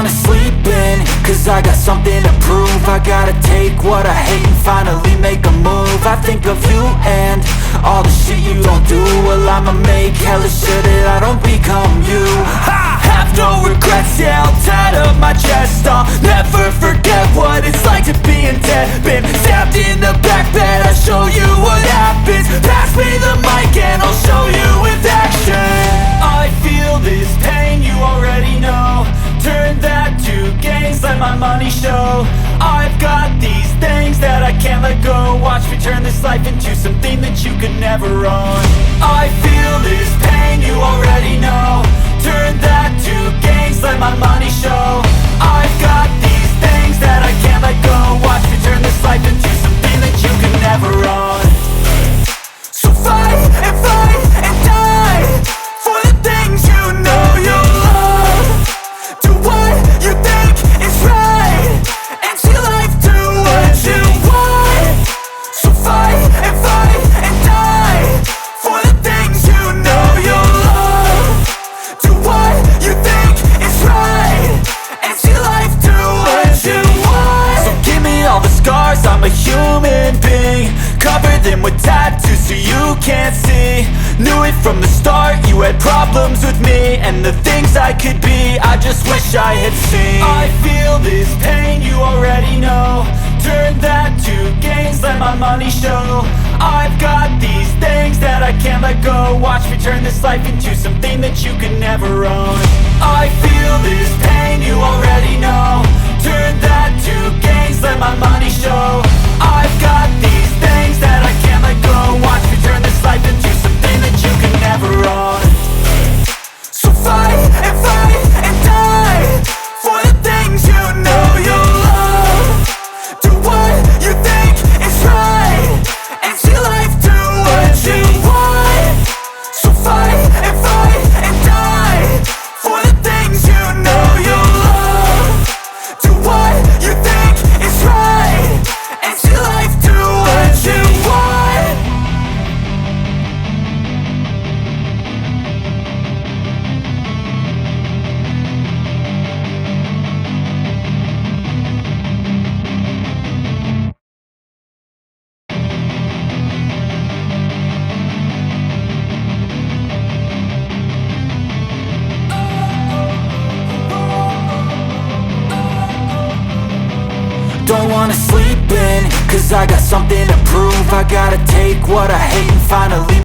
wanna sleep in, cause I got something to prove. I gotta take what I hate and finally make a move. I think of you and all the shit you don't do. Well, I'ma make hella sure that I don't become you. I have no regrets, yeah, I'll tie up my chest. I'll never forget what it's like to be in debt. Been stabbed in the back bed, I'll show you what happens. Pass me the mic and I'll show you with action. I feel this pain, you already know. Turn that to gains, let my money show. I've got these things that I can't let go. Watch me turn this life into something that you could never own. I feel this pain, you already know. Turn that to gains, let my money show. I've got these things that I can't let go. Watch me turn this life into something that you could never own. So fight and die for the things you know you love. Do what you think is right and see life do what you want. So fight and die for the things you know you love. Do what you think is right and see life do what you want. So give me all the scars, I'm a human being. Cover them with tattoos so you can't see. Knew it from the start, you had problems with me and the things I could be, I just wish I had seen. I feel this pain, you already know. Turn that to gains, let my money show. I've got these things that I can't let go. Watch me turn this life into something that you can never own. I feel this pain, you already know. Turn that to gains, let my money show. I've got these things that I can't let go. Watch me turn this life into something that you can never own. So fight and die for the things you know you love. Do what you think is right and see life do what you want. So fight and die for the things you know you love. Do what you think is right and see life do what you want. Don't wanna sleep in, cause I got something to prove. I gotta take what I hate and finally